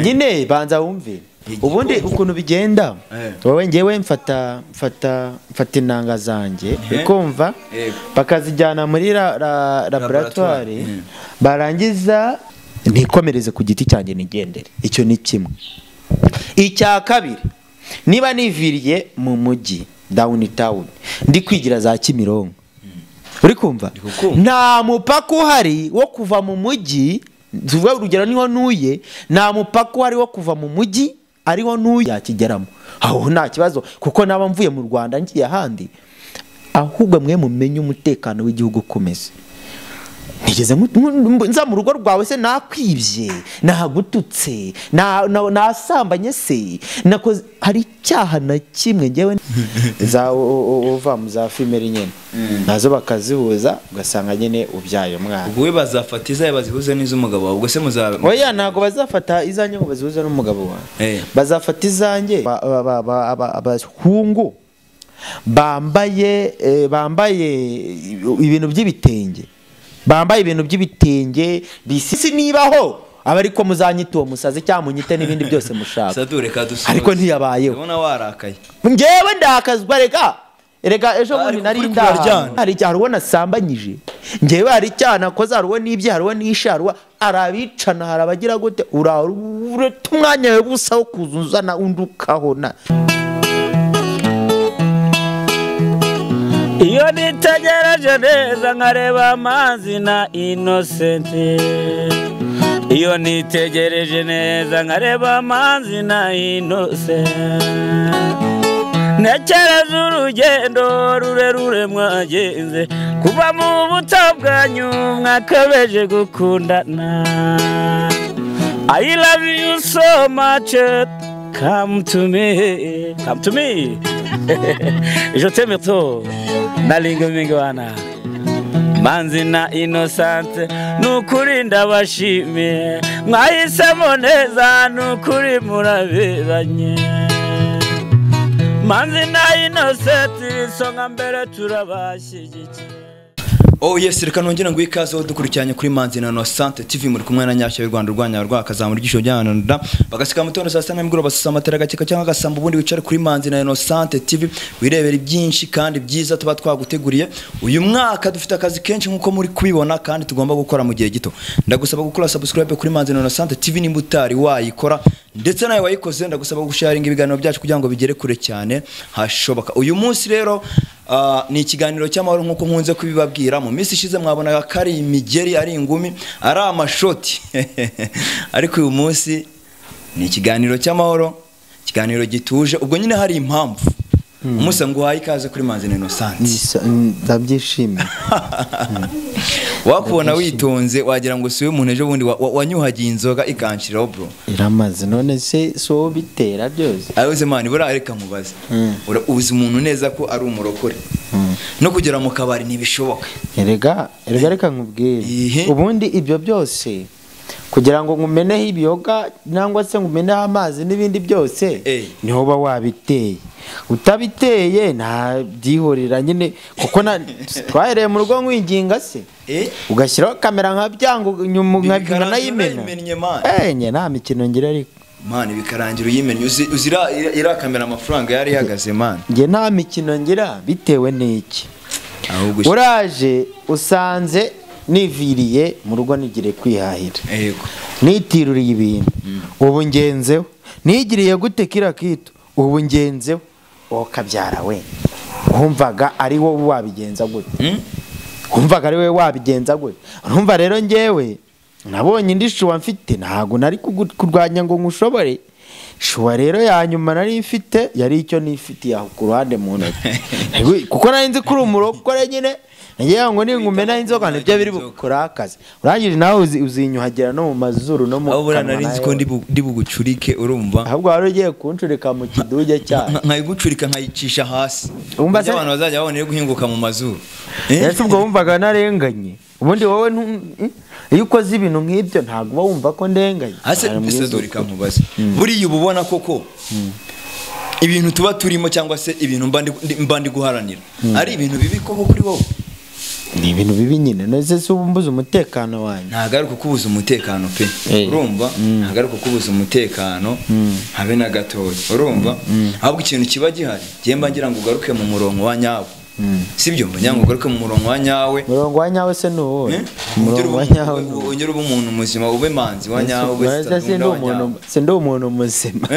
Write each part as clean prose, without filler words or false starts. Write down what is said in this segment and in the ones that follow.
nyine banza wumve ubundi ukuntu bigenda wowe ngewe mfata inanga zanjye ukumva bakazijyana muri laboratoire barangiza ntikomereze ku giti cyanjye nigendere. Icyo ni kimwe. Icya kabiri, niba niviriye mu mujyi downtown ndi kwigira za Kimironko, uri kumva nta mupaka uhari wo kuva mu mujyi, tuvuga urugero niho nuye, nta mupaka uhari wo kuva mu mujyi ariho nuye yakigeramo. Aho nta kibazo kuko naba mvuye mu Rwanda ngiye ahandi, ahubwo mwe mumenye umutekano w'igihugu kumeze. Nigeze nza mu rugo rwawe se nakwibye, nagututse, nasambanye se, nakoze hari icyaha na kimwe ngewe za uva mu za filmeri nyene nazo bakazihuza ugasanga nyene ubyaye mwana. Ubwo bazafata izaye bazihuze n'iz'umugabo wawe, ubwo se muzaba oya ntago bazafata izanye ngo bazihuze n'umugabo wawe, bazafata izanjye abahungu bambaye ibintu by'ibitenge, bambaye ibintu by'ibitenge bisisi nibaho abariko muzanyita uwo musazi cyangwa munyite n'ibindi byose mushaka. Sadure kadusoza ariko ntiyabayeho. Ubona warakaye. Ngewe ndakazwa reka ejo bundi nari ndahana hari cyaro ubona sambanyije. Ngewe hari cyana koza ruwe n'ibye haruwe n'isharwa arabicana harabagira gute uratumwanya we busa wo kuzuzana undukahona. Iyo nitegereje neza nkareba amazi na Innocent, iyo nitegereje neza nkareba amazi na Innocent, ntekereza urugendo rurerure mwagenze kuva mu buto bwanyu mwakabeje gukundana. I love you so much, come to me, come to me. Je t'aime trop. Nalingo mingi wana Manzi na Innocent nukuri ndabashimiye, mwahisemo neza nukuri muraberanye. Manzi na Innocent songa mbere turabashyigikiye. Oh yes, reka nongera ngo ikaze aho dukurikiranye kuri Manzi na Innocent TV muri kumwe na Nyashya y'u Rwanda rwanya rwakazamura igisho ry'ananda bagasika mutondo saa 7 n'imigoroba basusa amatara gakeka cyangwa gasamba ubundi wicare kuri Manzi na Innocent TV wirebera byinshi kandi byiza tuba twaguteguriye. Uyu mwaka dufite akazi kenshi nkuko muri kubibona kandi tugomba gukora mu gihe gito. Ndagusaba gukora subscribe kuri Manzi na Innocent TV nimba utari wayikora, ndetse nawe wayikoze ndagusaba gusharinga ibiganiro byacu kugira ngo bigere kure cyane hashoboka. Uyu munsi rero ni ikiganiro cy'amahoro nkuko nkunze kubibabwira. Mu minsi ishize mwabonaga kari imigeri ari ingumi ari amashoti ariko uyu munsi ni ikiganiro cy'amahoro, ikiganiro gituje. Ubwo nyine hari impamvu umunsi ngo uhaye ikaze kuri Manzi na Innocent. Ndabyishimiye. Wakubona witonze wagira ngo siwe umuntu ejo bundi wanyuhagiye inzoga ikanshiraho bro. Iramaze none se so bitera byose. Ayoze mani burareka mubaze. Uzi umuntu neza ko ari umurokore. No kugera mu kabari ntibishoboka. Erega reka nkubwire. Ubundi ibyo byose kugira ngo ngumeneho ibiyoga nangwa se ngumeneho amazi n'ibindi byose niho ba wabiteye. Utabiteye nta byihorera nyine kuko twahereye mu rugo nkwinginga se ugashyiraho kamera nka byango nyuma nkayimena nye nta mikino ngira ariko mani bikarangira uyimenya uzira ira kamera amafaranga yari ihagaze mani nge nta mikino ngira bitewe n'iki. Uraje usanze niviriye mu rugo nigire kwihahira nitiruriye ibintu ubu ngenzeho nigiriye gute kira kitu ubu ngenzeho kabyara we wumvaga ari wowe wabigenza gute? Wumvaga ari wowe wabigenza gute? Urumva rero ngewe nabonye indi shuwa mfite ntago nari kurwanya ngo ngushobore. Shuwa rero yanyuma nari mfite yari icyo nifitiye aho ku ruhande mu ntoki kuko nari nzi kuri umurokore nyine ngiye ngo ningumena inzoga nibyo biri bukora akazi. Urangije nawe uzinyuhagera no mu mazuru no mu kanwa. Ahubwo nari nzi ko ndi bugucurike urumva. Ahubwo wari ugiye kuncurika mu kiduge cyane. Nkayigucurika nkayicisha hasi. Umva se abantu bazajya babonera guhinguka mu mazuru. Ese ubwo wumvaga narenganye. Ubundi wowe iyo ukoze ibintu nk'ibyo ntago wumva ko ndenganye. Ase bisedurika mubaze. Buri ububona koko ibintu tuba turimo cyangwa se ibintu mbandi guharanira ari ibintu bibi koko kuri wowe. ni ibintu bibi nyine nose se ubumbuza umutekano wanyu ntagaruka kubuza umutekano pe urumva ntagaruka kubuza umutekano habe na gatoya urumva ahubwo ikintu kiba gihari gemba ngira ngo ugaruke mu murongo wa nyawo sibyo mbanya ngo ugaruke mu murongo wa nyawe murongo wa nyawe se nuwo murongo wa nyawe unyura umuntu muzima ube manzi wa nyawe se ndo umuntu muzima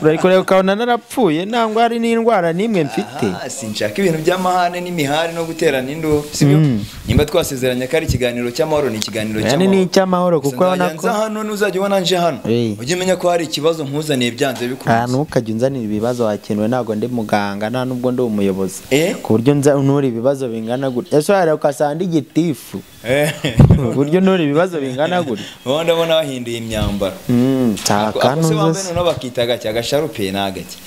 urayikoreye ukabona narapfuye nangwa hari n'indwara nimwe mfite sinshaka ibintu by'amahane n'imihari no guterana indu sibyo nimba twasezeranye ko ari ikiganiro cy'amahoro ni ikiganiro cy'amahoro ni icy'amahoro kuko urabona ko hano nuzajya ubona nje hano ujye umenya ko hari ikibazo nkuzaniye byanze bikunze ntukajya unzanira ibibazo wakenwe ntabwo ndi muganga nta nubwo ndi umuyobozi buryo nturi ibibazo bingana gutya ese wari ukasanga igitifu buryo nturi ibibazo bingana gutya wowe ndabona wahinduye imyambaro akanuza se no bakita gake agasharupe nagake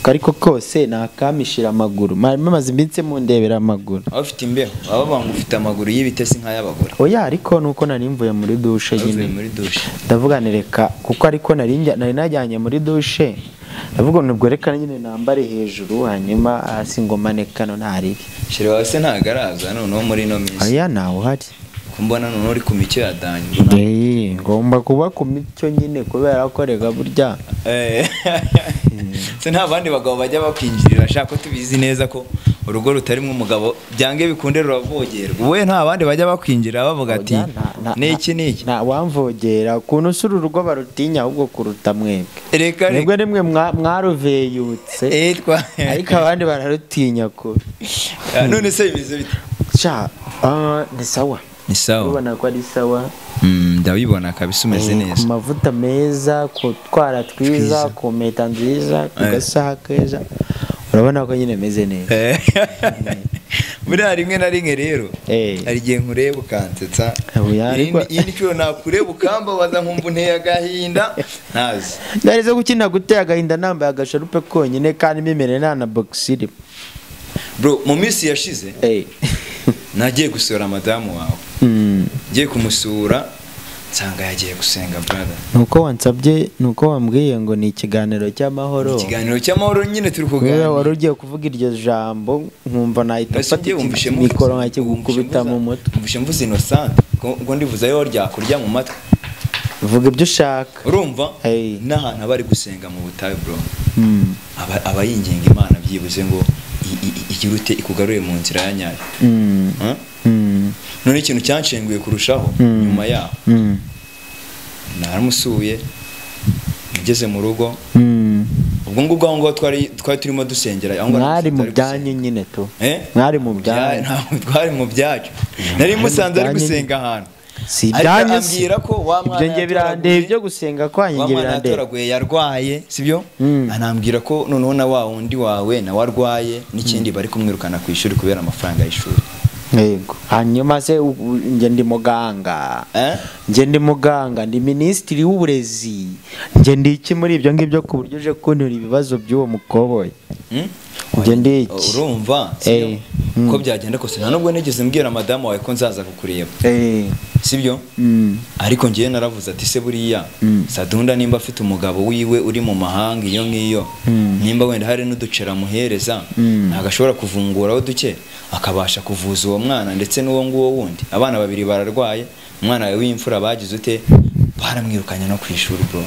ariko kose nakamishira amaguru maze iminsi mu ndebera amaguru afite imbeho aba bangu ufite amaguru y'ibitesi nk'ay'abagore oya ariko nuko nari mvuye muri douche nyine ndavuga nereka kuko ariko nari najyanye muri douche ndavuga nubwo reka nyine nambare hejuru hanyuma hasi ngomanekano ntari shire wase ntagaraza noneho muri no minsi oya nawe uhari kumbona noneho uri ku micyo ya danyi ngomba kuba ku micyo nyine kubera ko rega burya se nta bandi bagabo bajya bakwinjirira ashaka ko tubizi neza ko urugo rutarimo umugabo byange bikunde ruravogerwa we nta bandi bajya bakwinjira bavuga ati niki nta wamvogera kuntu usura urugo barutinya ahubwo kuruta mwebwe mwebwe rimwe mwaruveyutse ariko abandi bararutinya ko none se bize bite ni sawa ni sawa ubona ko ari sawa ndabibona kabisa umeze neza ku mavuta meza ku twara twiza ku mpeta nziza ku gasaha keza urabona ko nyine meze neza buriya rimwe na rimwe rero hari igihe nkureba ukansetsa iyi ni cyo nakureba ukambabaza nkumva unteye agahinda ntazi ndarize gukina guteye agahinda nambaye agasharupe konyine kandi mimere nta na boxiri bro mu minsi yashize nagiye gusura madamu wawe ngiye kumusura nsanga yagiye gusenga brother nuko wansabye nuko wambwiye ngo ni ikiganiro cy'amahoro nyine turi kuganira wari ugiye kuvuga iryo jambo nkumva nahita mfata mikoro nkakigukubita mu mutwe mvushe mvuze innocent ngo ndivuze ayo ryakurya mu matwi vuga ibyo ushaka urumva n'ahantu abari gusenga mu butayu bro aba yinginga Imana byibuze ngo igirute ikugarure mu nzira ya nyayo none ikintu cyanshenguye kurushaho nyuma yaho naramusuye ngeze mu rugo ubwo ngubwo aho ngo twari turimo dusengera aho mwari mu byanyu nyine to mwari mu byanyu twari mu byacu nari musanze ari gusenga ahantu si byanyu ambwira ko wa mwana ibyo nge birandeye byo gusenga kwanyu nge birandeye yatoraguye yarwaye sibyo anambwira ko noneho na wa wundi wawe na warwaye n'ikindi bari kumwirukana ku ishuri kubera amafaranga y'ishuri yego hanyuma se nge ndi muganga ndi muganga ndi minisitiri w'uburezi nge ndi iki muri ibyo ngibyo ku buryo uje kuntura ibibazo by'uwo mukoboye nge ndi iki urumva ko byagenda kose nta nubwo nigeze mbwira madamu wawe ko nzaza kukureba sibyo ariko ngiye naravuze ati se buriya Sadunda nimba afite umugabo wiwe uri mu mahanga iyo ngiyo nimba wenda hari n'uducera muhereza ntagashobora kuvunguraho duke akabasha kuvuza uwo mwana ndetse n'uwo nguwo wundi abana babiri bararwaye umwana wawe w'imfura bagize ute baramwirukanye no ku ishuri bro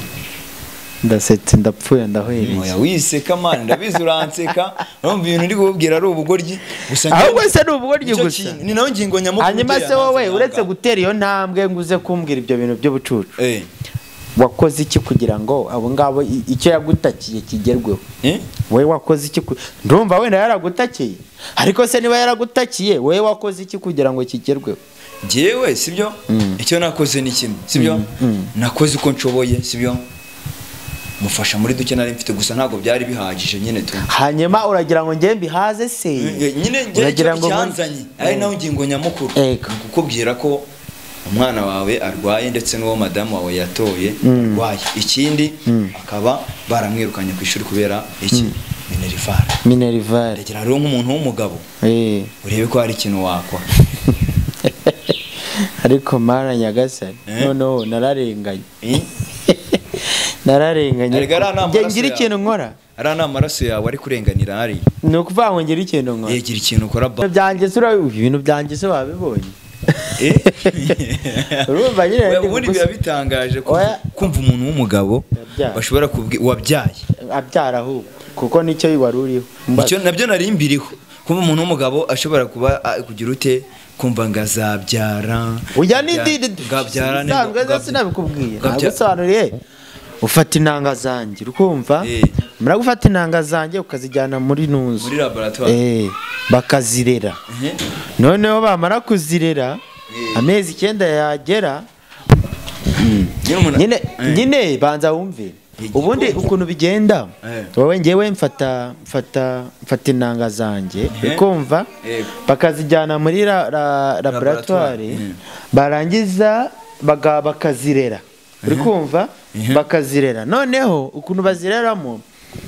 ndasetse ndapfuye ndahwereye oya wiseka man ndabizi uranseka urumva ibintu ndi kububwira ari ubugoryi gusa ahubwo se ni ubugoryi gusa ni nawe ngingo nyamukuru hanyuma se wowe uretse gutera iyo ntambwe nguze kumbwira ibyo bintu by'ubucucu wakoze iki kugira ngo abo ngabo icyo yagutakiye kigerweho wowe wakoze iki ndumva wenda yaragutakiye ariko se niba yaragutakiye wowe wakoze iki kugira ngo kigerweho njyewe sibyo icyo nakoze ni kimwe sibyo nakoze uko nshoboye sibyo mufasha muri duke nari mfite gusa ntago byari bihagije nyine tu hanyuma uragira ngo nge mbihaze se nyine uragira ngo cyanzanye ari naho ngingo nyamukuru kukubwira ko umwana wawe arwaye ndetse n'uwo madamu wawe yatoye arwaye ikindi akaba baramwirukanye ku ishuri kubera iki minerivare ndagira rero nk'umuntu w'umugabo urebe ko hari ikintu wakora ariko mara nyagasani noneho nararenganye ngira ikintu nkora ari amaraso yawe ari kurenganira hari ni ukuvuga ngo ngira ikintu nkora gira ikintu ukora byanjye ibintu byanjye se wabibonye urumva nyine ubundi biba bitangaje kumva umuntu w'umugabo bashobora wabyaye abyara ahubwo kuko nicyo wari uriho nicyo nabyo nari mbiriho kumva umuntu w'umugabo ashobora kuba kugira ute kumva ngo azabyara ujya n'indidi ntabwo sinabikubwiye nagusobanuriye ufata intanga zanjye ukumva mara gufata intanga zanjye ukazijyana muri nuzu muri laboratoire bakazirera noneho bamara kuzirera amezi 9 yagera nyine banza wumve ubundi ukuntu bigenda wowe ngewe mfata intanga zanjye ukumva bakazijyana muri laboratoire barangiza bakazirera uri kumva bakazirera noneho ukuntu bazireramo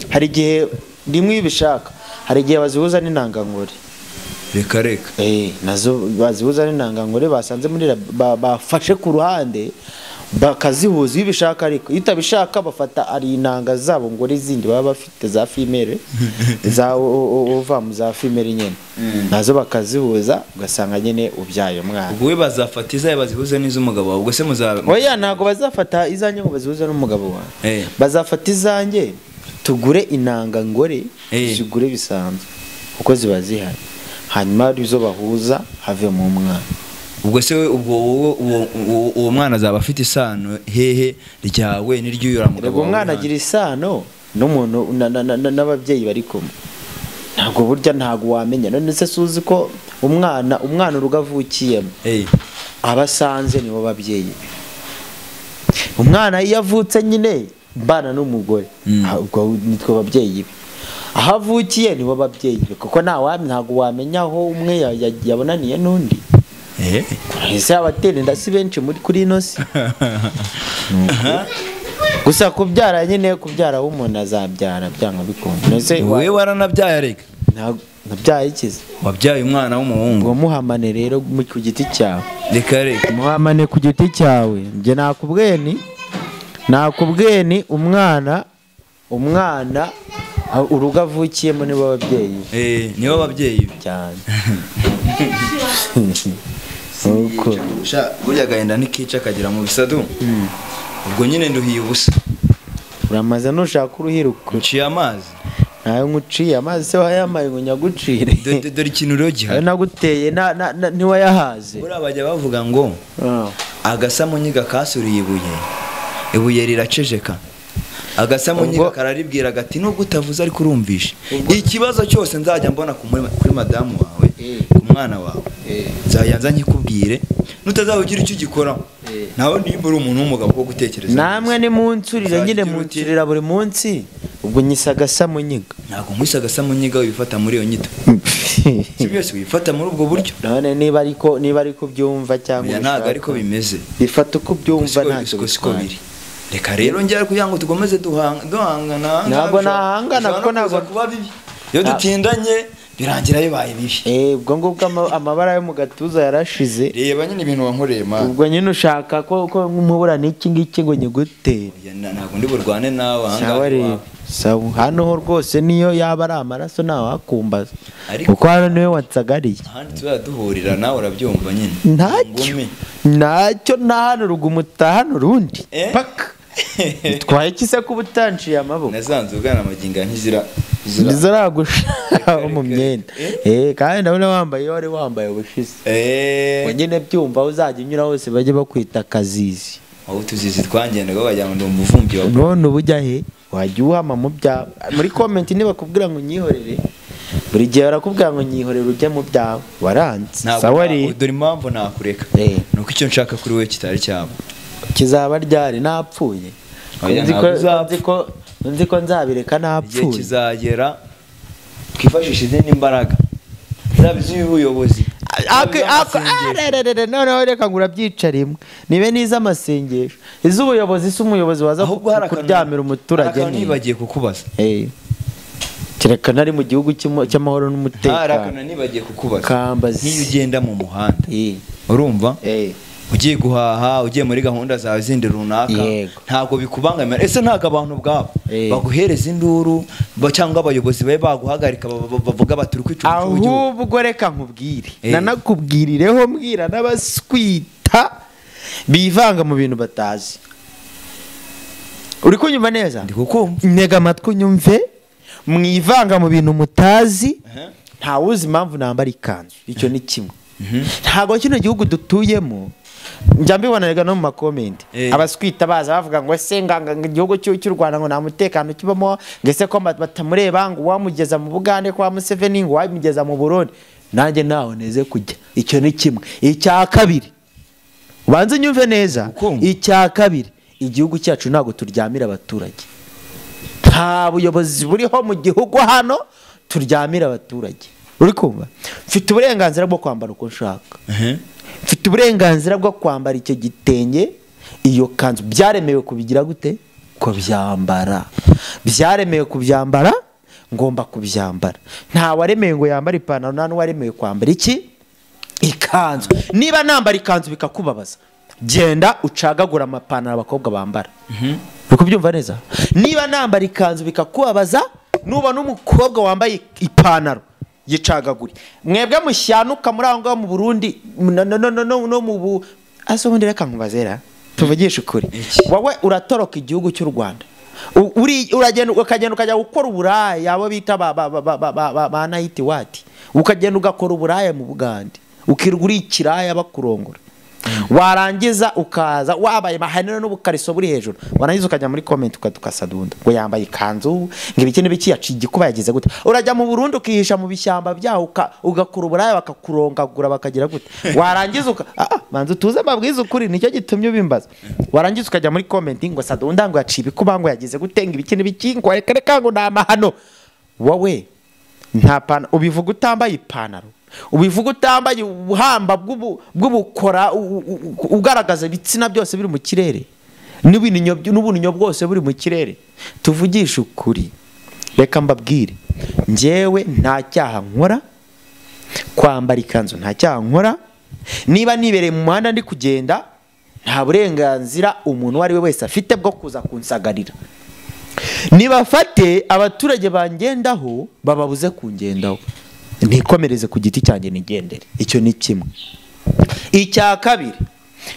hari igihe rimwe bishaka hari igihe bazihuza n'intangangore reka nazo bazihuza n'intangangore basanze muri bafashe ku ruhande bakazihuza iyo bishaka ariko iyo utabishaka bafata ari intanga zabo ngo izindi baba bafite za female za ovamu za female nyene nazo bakazihuza ugasanga nyene ubyaye umwana ubwo we bazafata izaye bazihuza n'iz'umugabo wawe ubwo se oya ntago bazafata izanjye ngo bazihuza n'umugabo wawe bazafata izanjye tugure intangangore zigure bisanzwe kuko ziba zihari hanyuma izo bahuza have mu mwana ubwo se uwo mwana azaba afite isano hehe ryawe n'iry'uyura mugabo wawe umwana agira isano n'umuntu n'ababyeyi bari kumwe ntabwo burya ntabwo wamenya none se suzi ko umwana urugavukiyemo abasanze nibo babyeyi umwana iyo avutse nyine bana n'umugore ubwo nitwe babyeyi be aho avukiye nibo babyeyi be kuko ntabwo wamenya aho umwe yabonaniye n'undi ese abatera inda si benshi kuri ino si gusa kubyara nyine kubyara aho umuntu azabyara byanga bikunda wowe waranabyaye ariko nabyaye ikize wabyaye umwana w'umuhungu ngo muhamane rero ku giti cyawe reka muhamane ku giti cyawe njye nakubwiye ni umwana urugo avukiyemo nibo babyeyi nibo babyeyi cyane burya agahenda n'ikica akagira mu bisadu ubwo nyine nduhiye ubusa uramaze nushaka uruhiruko uciye amazi nawe nkuciye amazi se wayamaye ngo nyagucire dore ikintu rero gihari naguteye ntiwayahaze buriya bajya bavuga ngo agasamunyiga kasuriye ibuye riracejeka agasamunyiga kararibwira gati nubwo utavuze ariko urumvisha ikibazo cyose nzajya mbona kuri madamu wawe ku mwana wawe nzayanza nkikubwire nutazabugira icyo ugikoraho nawe nimba uri umuntu w'umugabo wo gutekereza namwe ni munsurire nyine munsurira buri munsi ubwo nyisa agasamunyiga ntabwo nkwisa agasamunyiga wifata muri iyo nyito si byose wifata muri ubwo buryo none niba ariko byumva cyangwa ntabwo ariko bimeze bifata uko byumva ntacyo siko biri reka rero njya kugira ngo tugomeze duhangana ntabwo nahangana kuko ntabwo kuba bibi iyo dutindanye birangira bibaye bibi ubwo ngubwo amabara yo mu gatuza yarashize reba nyine ibintu wankoreye ma ubwo nyine ushaka ko nk'umubura n'iki ngiki ngo nyigutere ntabwo ndi burwane nawe ahangaha sawa hano ho rwose niyo yaba ari amaraso nawe wakumbaza kuko hano niwe wansagariye ahandi tuzajya duhurira nawe urabyumva nyine ntacyo nta hano rugumuta hano rundi paka twaye kise kuba utanciye amaboko nasanze ubwana amaginga ntiziragushaho mu myenda kandi ndabona wambaye iyo wari wambaye ubushize nyine byumva aho uzajya unyura hose bajye bakwita akazizi aho utuzizi twangendaga wagira ngo ndi umuvumbi wawe none uba ujya he wajya uhama mu byawe muri komenti ntibakubwira ngo nyihorere buri gihe barakubwira ngo nyihorere ujye mu byawe waranze sawa rero dore impamvu nakureka nuko icyo nshaka kuri we kitari cyabo kizaba ryari napfuye nzi ko nzabireka napfuye igihe kizagera twifashisha izindi mbaraga zaba iz'ubuyobozi noneho reka ngo urabyicare nibe n'iz'amasengesho iz'ubuyobozi si umuyobozi waza kuryamira umuturage nibagiye kukubaza kereka nari mu gihugu cy'amahoro n'umutekano nibagiye kukubaza nk'iyo ugenda mu muhanda urumva ugiye guhaha ugiye muri gahunda zawe zindi runaka ntabwo bikubangamira ese ntago abantu bwabo baguhereza induru cyangwa abayobozi babe baguhagarika bavuga bati uri kwica umuco ahubwo reka nkubwire nanakubwirireho mbwira n'abaswita bivanga mu bintu batazi uri kunyumva neza ntega amatwi unyumve mwivanga mu bintu mutazi ntawuzi impamvu nambara ikanzu icyo ni kimwe ntabwo kino gihugu dutuyemo njya mbiboneraga no mu makomenti abaswita baza bavuga ngo ese nganga igihugu cy'u Rwanda ngo nta mutekano kibamo ngese ko batamureba ngo wamugeza mu Bugande kwa Museveni ngo wamugeza mu Burundi nanjye naho neze kujya icyo ni kimwe icya kabiri ubanze nyumve neza icya kabiri igihugu cyacu ntabwo turyamira abaturage nta buyobozi buriho mu gihugu hano turyamira abaturage uri kumva mfite uburenganzira bwo kwambara uko nshaka mfite uburenganzira bwo kwambara icyo gitenge iyo kanzu byaremewe kubigira gute kubyambara byaremewe kubyambara ngomba kubyambara nta waremewe ngo yambare ipantaro nta n'uwaremewe kwambara iki ikanzu niba nambara ikanzu bikakubabaza genda ucagagura amapantaro abakobwa bambara uri kubyumva neza niba nambara ikanzu bikakubabaza nuba n'umukobwa wambaye ipantaro yicagaguri mwebwe mushyanuka muri aho ngaho mu Burundi no mu aso bundi reka nkubazera tuvugisha ukuri wowe uratoroka igihugu cy'u Rwanda uragenda ukajya gukora uburaya abo bita ba night what ukagenda ugakora uburaya mu Bugande ukirugura ikiraya bakurongora warangiza ukaza wabaye mahaniro n'ubukariso buri hejuru warangiza ukajya muri comment ukadukasadunda ngo yambaye ikanzu ngibiki n'ibiki yaciye kuba yagize gute urajya mu Burundi ukihisha mu bishyamba byaho ugakura uburaya bakakurongagura bakagira gute warangiza manzu tuze babwiza ukuri nicyo gitumye ubimbaza warangiza ukajya muri comment ngo sadunda ngo yaciye kuba ngo yagize gute ngibiki n'ibiki ngo reka ngo namahano wowe nta pana ubivuga utambaye ipantaro ubivuga utambaye ubuhamba bw'ubukora ugaragaza ibitsina byose biri mu kirere n'ubunyo bwose buri mu kirere tuvugisha ukuri reka mbabwire njyewe nta cyaha nkora kwambara ikanzu nta cyaha nkora niba nibereye mu muhanda ndi kugenda nta burenganzira umuntu uwo ari we wese afite bwo kuza kunsagarira nibafate abaturage bangendaho bababuze kungendaho ntikomereze ku giti cyanjye nigendere icyo ni kimwe icya kabiri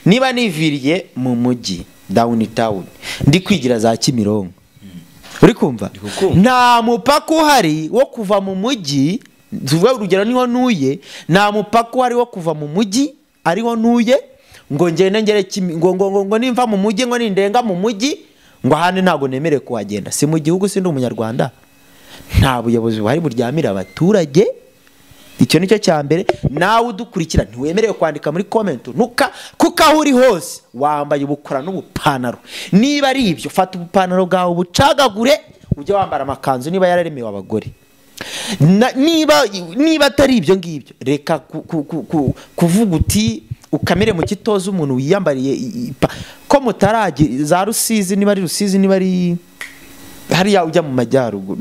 niba niviriye mu mujyi downtown ndi kwigira za Kimironko uri kumva nta mupaka uhari wo kuva mu mujyi tuvuga urugero niho nuye nta mupaka uhari wo kuva mu mujyi ariho nuye ngo ngende ngere ngo nimva mu mujyi ngo nindenga mu mujyi ngo hane ntago nemere kuhagenda si mu gihugu sindi umunyarwanda nta buyobozi buhari buryamira abaturage icyo nicyo cya mbere nawe udukurikira ntiwemerewe kwandika muri comment kuko aho uri hose wambaye ubukora n'ubupantaro niba ari ibyo fata ubupantaro bwawe bucagagure ujye wambara amakanzu niba yararemewe abagore niba atari ibyo ngibyo reka kuvuga uti ukamere mu kitoza umuntu wiyambariye ko mutaragi za Rusizi niba ari Rusizi niba ari hariya ujya mu majyaruguru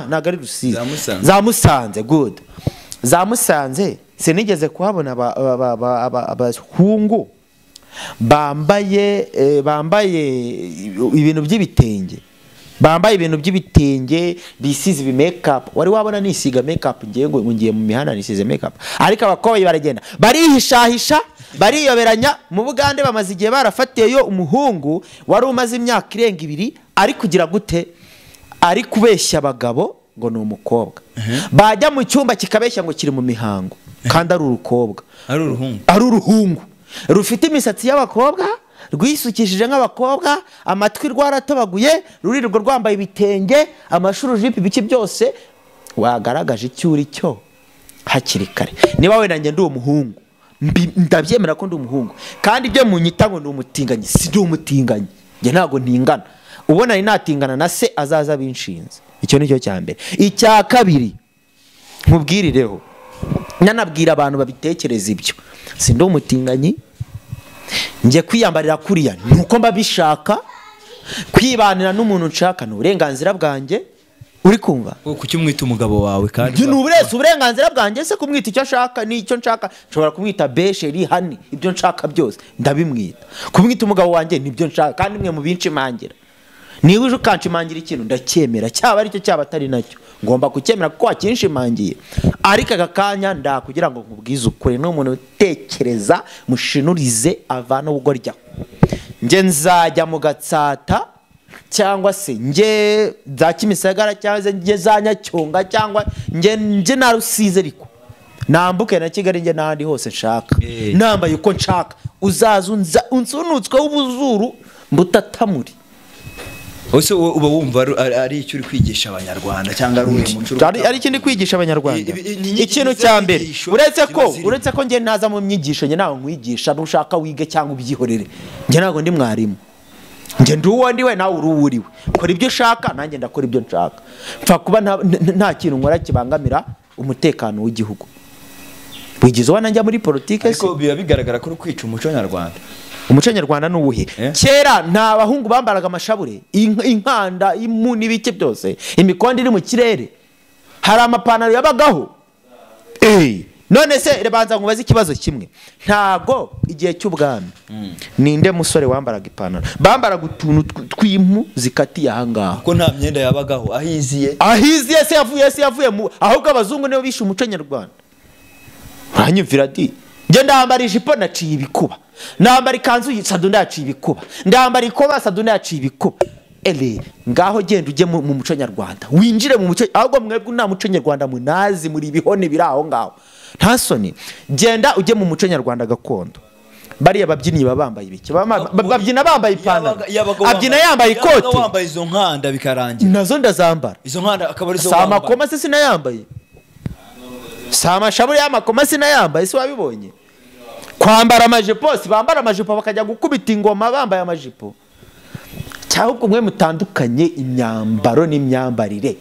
ntago ari Rusizi za Musanze good za Musanze sinigeze kuhabona abahungu bambaye ibintu by'ibitenge bisize ibi makeup wari wabona nisiga makeup ngiye mu mihanda nisize makeup ariko abakobwa baragenda barihishahisha bariyoberanya mu Bugande bamaze igihe barafatiyeyo umuhungu wari umaze imyaka irenga 2 ari kugira gute ari kubeshya abagabo ngo ni umukobwa bajya mu cyumba kikabeshya ngo kiri mu mihango kandi ari urukobwa ari uruhungu rufite imisatsi y'abakobwa rwisukishije nk'abakobwa amatwi rwaratobaguye rurirwa rwambaye ibitenge amashuru jipi biki byose wagaragaje icyuri cyo hakiri kare niba we nanjye ndi umuhungu ndabyemera ko ndi umuhungu kandi ibyo munyita ngo ndi umutinganyi si ndi umutinganyi nge ntago ntingana ubona ari natingana na se azaza binshinze icyo nicyo cya mbere icya kabiri nkubwirireho nanabwira abantu babitekereza ibyo si ndi umutinganyi nje kwiyambarira kuriya nuko mbabishaka kwibanira n'umuntu nshaka n'uburenganzira bwanjye uri kumva kuki umwita umugabo wawe kandi ni uburenganzira bwanjye se kumwita icyo nshaka n'icyo nshaka nshobora kumwita besheri hani ibyo nshaka byose ndabimwita kumwita umugabo wanjye nibyo nshaka kandi mwe mu binshimangira niba uje ukanshimangira ikintu ndacyemera cyaba aricyo cyaba atari nacyo ngomba kucyemera kuko wakinshimangiye ariko aka kanya ndakugira ngo nkubwize ukuri n'umuntu utekereza mushinurize avana ubugorya nge nzajya mu Gatsata cyangwa se nge za Kimisagara cyangwa se nge za Nyacyonga cyangwa nge na Rusizi ariko nambuke na Kigali nge n'ahandi hose nshaka nambaye uko nshaka uzaza unsunutswe ubuzuru mbutatamuri ose uba wumva ari icyo uri kwigisha abanyarwanda cyangwa ari umuco ari ikindi kwigisha abanyarwanda ikintu cya mbere uretse ko nge naza mu myigisho nge nawe nkwigisha nushaka wige cyangwa ubyihorere nge ntago ndi mwarimu nge ndi uwo ndiwe nawe uri uwuriwe ukora ibyo ushaka nanjye ndakora ibyo nshaka mpfa kuba nta kintu nkora kibangamira umutekano w'igihugu wigize ubona njya muri politike ariko biba bigaragara ko uri kwica umuco nyarwanda umuco nyarwanda n'uwuhe kera nta bahungu bambaraga amashabure inkanda impu n'ibiki byose imikondo iri mu kirere hari amapantaro yabagaho none se rebanza nkubaze ikibazo kimwe ntago igihe cy'ubwami ninde musore wambaraga ipantaro bambaraga utuntu tw'impu zikatiye ahangaha ko nta myenda yabagaho ahiziye se yavuye ahubwo abazungu nibo bishe umuco nyarwanda uranyumvira di nge ndambara ijipo naciye ibikuba ndambara ikanzu Sadunda yaciye ibikuba ndambara ikoba Sadunda yaciye ibikuba ngaho genda ujye mu muco nyarwanda winjire mu muco ahubwo mwebwe nta muco nyarwanda munazi muri ibihone biri aho ngaho nta soni genda ujye mu muco nyarwanda gakondo bariya babyinnyi babambaye ibiki babyina bambaye ipantaro abyina yambaye ikoti wambaye izo nkanda bikarangira nazo ndazambara izo nkanda akaba ari zo wambaye amakoma se sinayambaye amashabure y'amakoma sinayambaye se wabibonye kwambara amajipo si bambara amajipo bakajya gukubita ingoma bambaye amajipo cyangwa umwe mutandukanye imyambaro n'imyambarire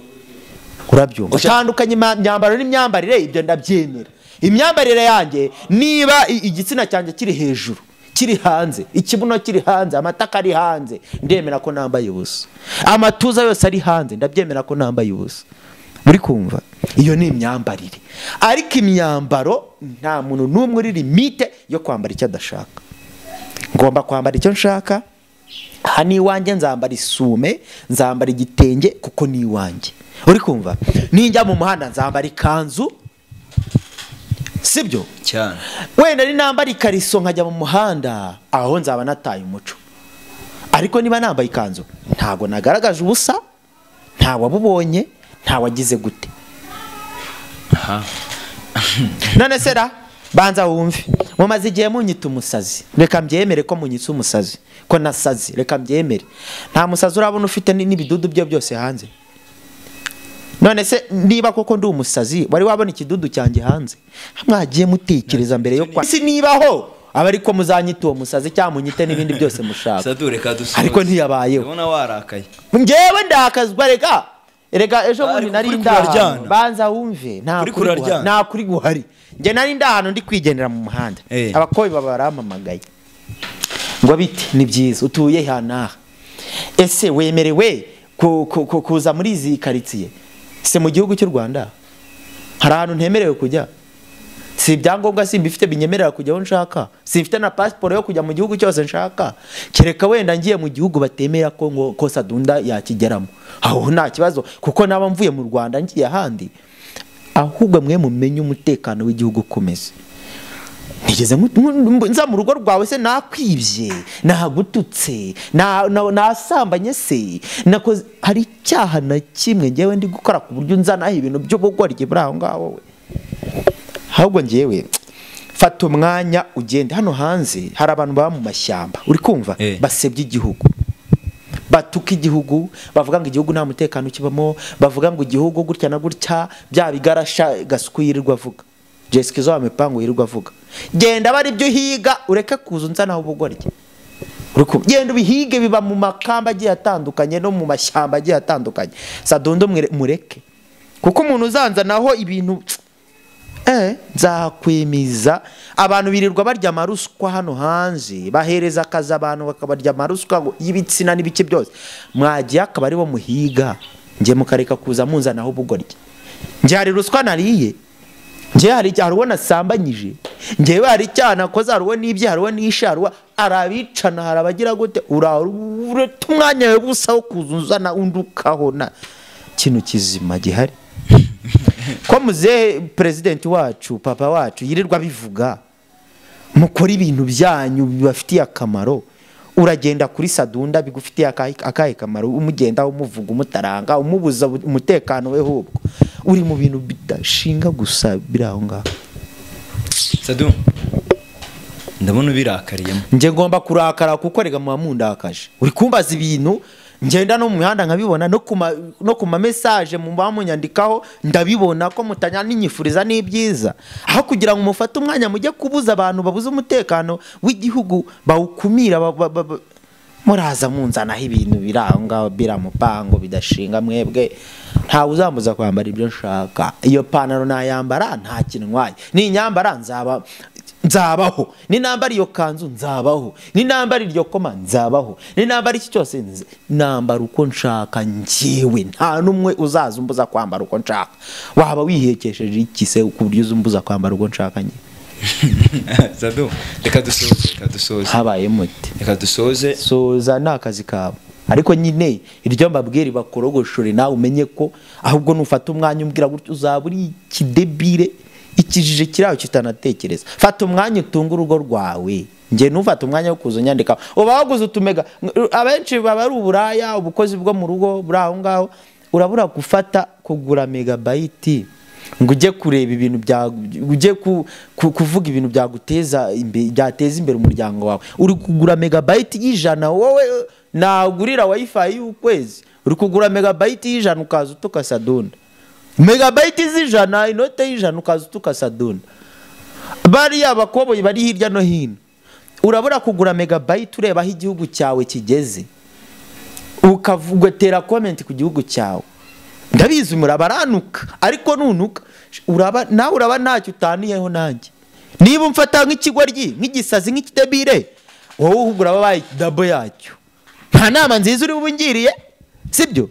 urabyumva utandukanye imyambaro n'imyambarire ibyo ndabyemera imyambarire yanjye niba igitsina cyanjye kiri hejuru kiri hanze ikibuno kiri hanze amataka ari hanze ndemera ko nambaye ubusa amatuza yose ari hanze ndabyemera ko nambaye ubusa muri kumva iyo ni imyambarire ariko imyambaro nta muntu n'umwe uri limite yo kwambara icyo adashaka ngomba kwambara icyo nshaka hani iwanjye nzambara isume nzambara igitenge kuko ni iwanjye uri kumva ninjya mu muhanda nzambara ikanzu sibyo cyane wenda ni nambara ikariso nkajya mu muhanda aho nzaba nataye umuco ariko niba nambaye ikanzu ntago nagaragaje ubusa nta wabubonye nta wagize gute none sera banza wumve mumaze igihe munyita umusazi reka mbyemere ko munyitse umusazi ko nasazi reka mbyemere nta musazi urabona ufite n'ibidudu bye byose hanze none se niba koko ndi umusazi wari wabona ikidudu cyanjye hanze mwagiye mutekereza mbere yo kwa si nibaho aba ariko muzanyita uwo musazi cyangwa munyite n'ibindi byose mushaka ariko ntiyabayeho ubona warakaye ngewe ndakazwa rega ejo bundi nari ndahano banza wumve nta kuri guhari nge nari ndahano ndi kwigendera mu muhanda abakozi baba baramamagaye ngo biti ni byiza utuye hanaha ese wemerewe kuza muri izi karitsiye se mu gihugu cy'u Rwanda hari ahantu ntemerewe kujya si ibyangombwa simbifite binyemerera kujya aho nshaka simfite na passport yo kujya mu gihugu cyose nshaka kereka wenda ngiye mu gihugu batemera ko Sadunda yakigeramo aho nta kibazo kuko naba mvuye mu Rwanda ngiye ahandi ahubwo mwe mumenye umutekano w'igihugu ukomeze nigeze nza mu rugo rwawe se nakwibye nagututse nasambanye se nakoze hari icyaha na kimwe ngewe ndi gukora ku buryo nzanaho ibintu by'ubugoryi buri aho ngaho we ahubwo ngewe fata umwanya ugende hano hanze hari abantu baba mu mashyamba uri kumva basebye igihugu batuka igihugu bavuga ngo igihugu nta mutekano kibamo bavuga ngo igihugu gutya na gutya bya bigarasha gasukwirirwa avuga Jessica zo amepango yirirwa avuga genda bari byo higa ureke kuzunza naho ubugorye uruko genda ubihige biba mu makamba agiye atandukanye no mu mashyamba agiye atandukanye Sadunda mureke kuko umuntu uzanza naho ibintu nzakwemiza abantu birirwa barya amaruswa hano hanze bahereza akazi abantu bakabarya amaruswa ngo y'ibitsina n'ibiki byose mwagiye akaba ari bo muhiga ngiye mukareka kuza munzanaho ubugoryi ngiye hari ruswa nariye ngiye hari uwo nasambanyije ngiye hari cyana koza hari uwo n'ibye hari uwo nisharwa arabicana harabagira gute urata umwanya we busa wo kuzuzana undukaho na kintu kizima gihari ko muzehe president wacu papa wacu yirirwa bivuga mukora ibintu byanyu bibafitiye akamaro uragenda kuri Sadunda bigufitiye akahe kamaro umugenda umuvuga umutaranga umubuza umutekano we hubwo uri mu bintu bidashinga gusa biraho ngaho Sadu ndabona birakariyemo nje ngomba kurakara kuko rega mu mundakaje uri kumbaza ibintu ngenda no mu mihanda nkabibona no kuma message mu bamunyandikaho ndabibona ko mutanya n'inyifuriza n'ibyiza aho kugira ngo mufate umwanya mujye kubuza abantu babuze umutekano w'igihugu bawukumira muraza munzanaho ibintu biraho ngaho biramupango bidashinga mwebwe nta uzambuza kwambara ibyo nshaka iyo panaro nayambara nta kinwaye ni nyambara nzabaho ni nambara iyo kanzu nzabaho ni nambara iryo koma nzabaho ni nambara iki cyose nambara uko nshaka njyewe nta numwe uzazumbuza kwambara uko nshaka waba wihekesheje iki se ku buryo uzumbuza kwambara uko nshaka njye Sadu reka dusoze habaye muti reka dusoze soza nakazi kawe ariko nyine iryo mbabwira bakorogoshore nawe umenye ko ahubwo nufata umwanya umbwira gutyo uzaburi kidebire ikijije kiraho kitanatekereza fata umwanya utunga urugo rwawe nge nufata umwanya wo kuzo nyandika ubaguze utumega abenshi baba ari uburaya ubukozi bwo mu rugo buraho ngaho urabura gufata kugura megabyte ngo ujye kureba ibintu bya ujye kuvuga ibintu byaguteza imbere byateza imbere umuryango wawe uri kugura megabyte y'ijana wowe nagurira wifi y'ukwezi uri kugura megabyte y'ijana ukaza utuka Sadunda megabyte z'ijana inote y'ijana ukaza utuka Sadunda bari abakoboyi bari hirya no hino urabura kugura megabyte ureba aho igihugu cyawe kigeze ukavugatera comment ku gihugu cyawe ndabizi murabaranuka ariko nunuka uraba ntacyo utaniyeho nanjye niba umfata nk'ikigoryi nk'igisazi nk'ikidebire wowe uhugura babaye dabo yacyo nta nama nziza uri bubungiriye sibyo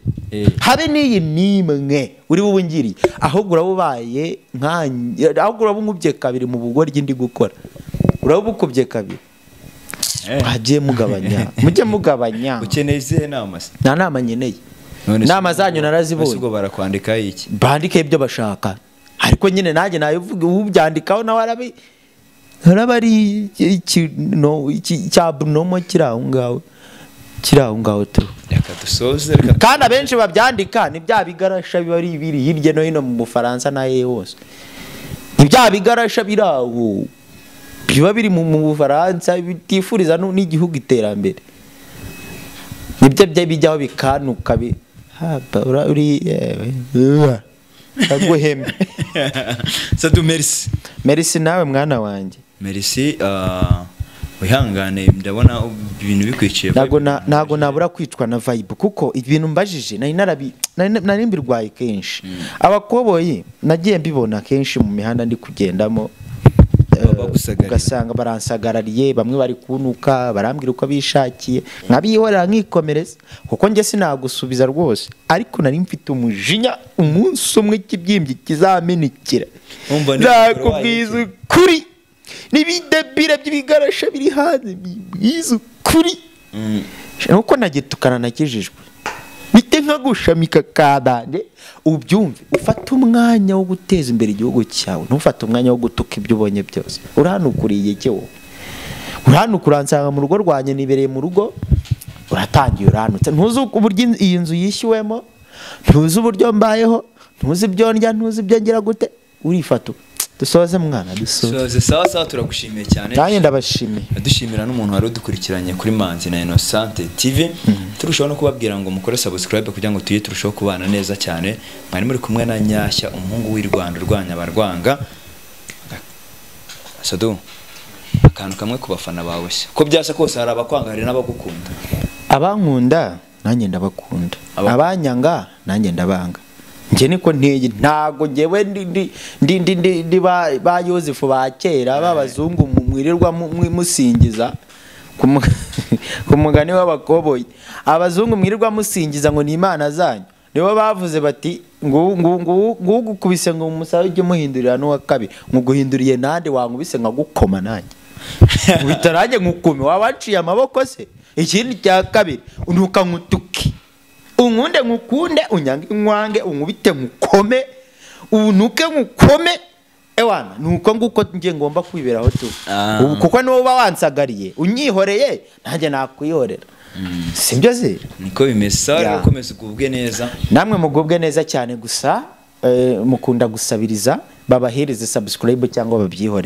habe niyi nimwe uri bubungiriye ahubwo urabaye ahubwo urabungubye kabiri mu bugoryi ndi gukora urabukubye kabiri hagiye mugabanya mujye mugabanya ukeneye izihe nama se nta nama nkeneye nama zanyu narazibonye ubwo barakwandika iki bandike ibyo bashaka ariko nyine nanjye nayivuga ubyandikaho nawe arabari cya Bruno kiraho ngaho tu reka dusoze kandi abenshi babyandika ni bya bigarasha bibari biri hirya no hino mu Bufaransa naye hose ni bya bigarasha biraho biba biri mu Bufaransa bitifuriza n'igihugu iterambere nibyo bijyaho bikanuka uri aguheme Sadu merci nawe mwana wanjye merci wihangane ndabona ibintu bikwiciye nago nabura kwicwa na vibe kuko ibintu mbajije nari mbirwaye kenshi abakoboyi nagiye mbibona kenshi mu mihanda ndi kugendamo ugasanga baransagarariye bamwe bari kunuka barambwira uko bishakiye nkabihorera nkikomereza kuko nge sinagusubiza rwose ariko nari mfite umujinya umunsi umwe kibyimbye kizamenekera nakubwiza kuri nibidebire by'ibigarasha biri hanze bizu kuri nuko nagitukana nakijijwe bite nkagushamika kadande ubyumve ufata umwanya wo guteza imbere igihugu cyawe ntufate umwanya wo gutuka ibyo ubonye byose uranukuriye cyo uransanga mu rugo rwanye nibereye mu rugo uratangiye uranutse ntuzi uburyo iyi nzu yishyuwemo ntuzi uburyo mbayeho ntuzi ibyo ndya ntuzi ibyo ngira gute urifata dusoze mwana dusoze sawa turagushimiye cyane nanjye ndabashimiye dushimira n'umuntu wari udukurikiranye kuri Manzi na Innocent TV turushaho no kubabwira ngo mukore subscribe kugira ngo tuye turushaho kubana neza cyane mwari muri kumwe na Nyashya umuhungu w'i Rwanda urwanya abarwanga Sadu akantu kamwe ku bafana bawe ko byasa kose hari abakwanga hari n'abagukunda abankunda nanjye ndabakunda abanyanga nanjye ndabanga nje niko nteye ntago ngewe ndi ba Yosefu ba kera babazungu mwirirwa musingiza ku mugani w'abakoboyi abazungu mwirirwa musingiza ngo ni imana zanyu nibo bavuze bati ngugukubise ngo umusabe ujye muhindurira n'uwa kabiri nguhinduriye nande wankubise nkagukoma nanjye witarange ngukumi wabaciye amaboko se ikindi cya kabiri unuka nkutuki unkunde ngukunde unyange inkwange unkubite ngukome unuke ngukome ewana nuko nguko ngiye ngomba kwiberaho tu kuko niwo bawansagariye unyihoreye nanjye nakwihorera sibyo se niko bimesa ukomeza ugubwe neza namwe mugubwe neza cyane gusa mukunda gusabiriza babahereze subscribe cyangwa babyihorere